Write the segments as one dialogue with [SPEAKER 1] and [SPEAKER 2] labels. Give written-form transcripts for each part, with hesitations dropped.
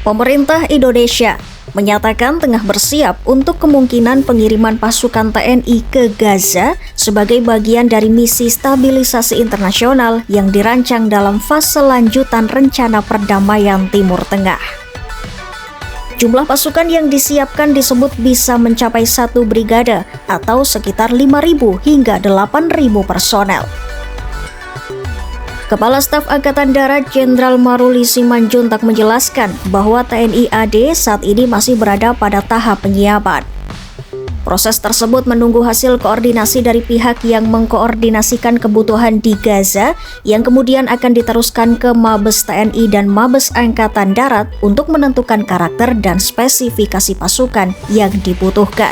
[SPEAKER 1] Pemerintah Indonesia menyatakan tengah bersiap untuk kemungkinan pengiriman pasukan TNI ke Gaza sebagai bagian dari misi stabilisasi internasional yang dirancang dalam fase lanjutan rencana perdamaian Timur Tengah. Jumlah pasukan yang disiapkan disebut bisa mencapai 1 brigade atau sekitar 5.000 hingga 8.000 personel. Kepala Staf Angkatan Darat Jenderal Maruli Simanjuntak menjelaskan bahwa TNI AD saat ini masih berada pada tahap penyiapan. Proses tersebut menunggu hasil koordinasi dari pihak yang mengkoordinasikan kebutuhan di Gaza yang kemudian akan diteruskan ke Mabes TNI dan Mabes Angkatan Darat untuk menentukan karakter dan spesifikasi pasukan yang dibutuhkan.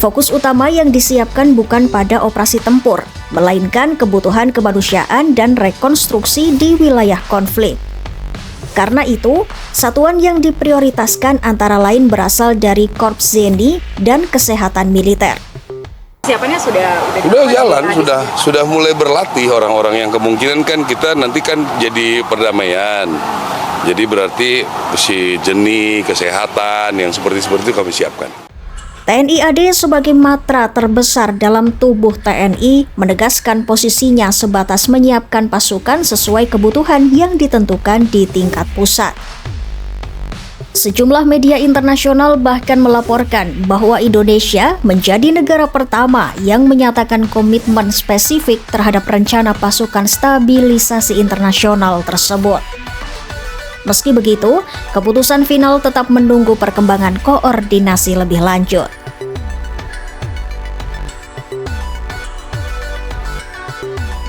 [SPEAKER 1] Fokus utama yang disiapkan bukan pada operasi tempur, melainkan kebutuhan kemanusiaan dan rekonstruksi di wilayah konflik. Karena itu, satuan yang diprioritaskan antara lain berasal dari Korps Zeni dan Kesehatan Militer.
[SPEAKER 2] Siapannya sudah
[SPEAKER 3] jalan, sudah mulai berlatih orang-orang yang kemungkinan kan kita nanti kan jadi perdamaian. Jadi berarti si Jeni, kesehatan yang seperti itu kami siapkan.
[SPEAKER 1] TNI AD sebagai matra terbesar dalam tubuh TNI menegaskan posisinya sebatas menyiapkan pasukan sesuai kebutuhan yang ditentukan di tingkat pusat. Sejumlah media internasional bahkan melaporkan bahwa Indonesia menjadi negara pertama yang menyatakan komitmen spesifik terhadap rencana pasukan stabilisasi internasional tersebut. Meski begitu, keputusan final tetap menunggu perkembangan koordinasi lebih lanjut.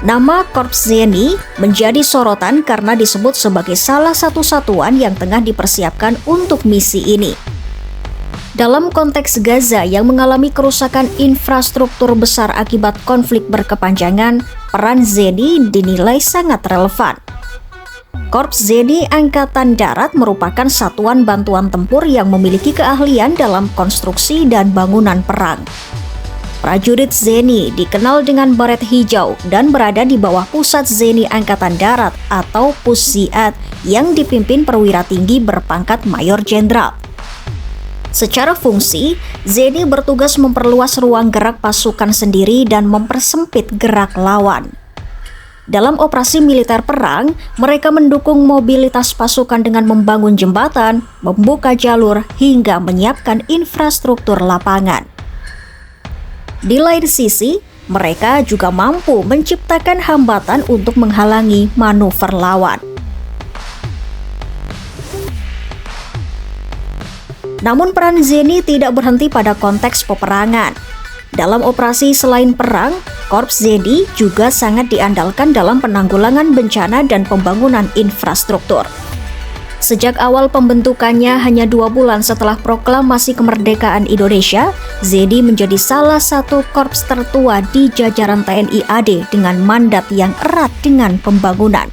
[SPEAKER 1] Nama Korps Zeni menjadi sorotan karena disebut sebagai salah satu satuan yang tengah dipersiapkan untuk misi ini. Dalam konteks Gaza yang mengalami kerusakan infrastruktur besar akibat konflik berkepanjangan, peran Zeni dinilai sangat relevan. Korps Zeni Angkatan Darat merupakan satuan bantuan tempur yang memiliki keahlian dalam konstruksi dan bangunan perang. Prajurit Zeni dikenal dengan baret hijau dan berada di bawah Pusat Zeni Angkatan Darat atau Pusziat yang dipimpin perwira tinggi berpangkat Mayor Jenderal. Secara fungsi, Zeni bertugas memperluas ruang gerak pasukan sendiri dan mempersempit gerak lawan. Dalam operasi militer perang, mereka mendukung mobilitas pasukan dengan membangun jembatan, membuka jalur, hingga menyiapkan infrastruktur lapangan. Di lain sisi, mereka juga mampu menciptakan hambatan untuk menghalangi manuver lawan. Namun peran Zeni tidak berhenti pada konteks peperangan. Dalam operasi selain perang, Korps Zeni juga sangat diandalkan dalam penanggulangan bencana dan pembangunan infrastruktur. Sejak awal pembentukannya hanya 2 bulan setelah proklamasi kemerdekaan Indonesia, Zeni menjadi salah satu korps tertua di jajaran TNI AD dengan mandat yang erat dengan pembangunan.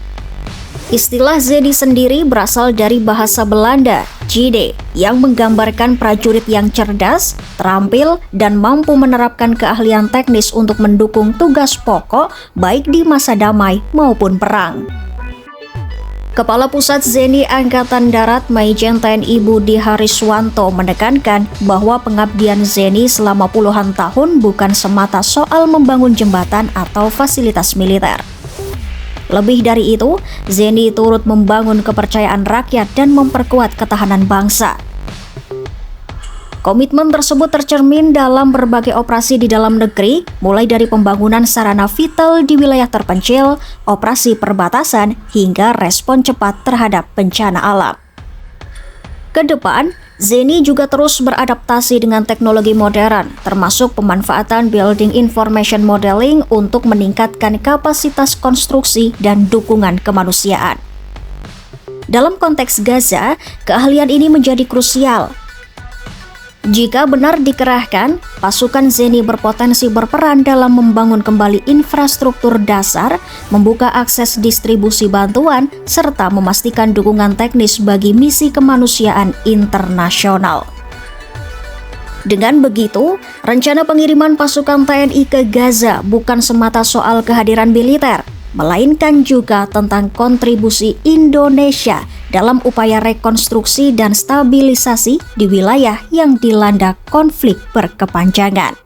[SPEAKER 1] Istilah Zeni sendiri berasal dari bahasa Belanda, Jide, yang menggambarkan prajurit yang cerdas, terampil, dan mampu menerapkan keahlian teknis untuk mendukung tugas pokok baik di masa damai maupun perang. Kepala Pusat Zeni Angkatan Darat Maijen TNI Budi Hariswanto menekankan bahwa pengabdian Zeni selama puluhan tahun bukan semata soal membangun jembatan atau fasilitas militer. Lebih dari itu, Zeni turut membangun kepercayaan rakyat dan memperkuat ketahanan bangsa. Komitmen tersebut tercermin dalam berbagai operasi di dalam negeri, mulai dari pembangunan sarana vital di wilayah terpencil, operasi perbatasan, hingga respon cepat terhadap bencana alam. Kedepan, Zeni juga terus beradaptasi dengan teknologi modern, termasuk pemanfaatan Building Information Modeling untuk meningkatkan kapasitas konstruksi dan dukungan kemanusiaan. Dalam konteks Gaza, keahlian ini menjadi krusial. Jika benar dikerahkan, pasukan Zeni berpotensi berperan dalam membangun kembali infrastruktur dasar, membuka akses distribusi bantuan, serta memastikan dukungan teknis bagi misi kemanusiaan internasional. Dengan begitu, rencana pengiriman pasukan TNI ke Gaza bukan semata soal kehadiran militer, melainkan juga tentang kontribusi Indonesia dalam upaya rekonstruksi dan stabilisasi di wilayah yang dilanda konflik berkepanjangan.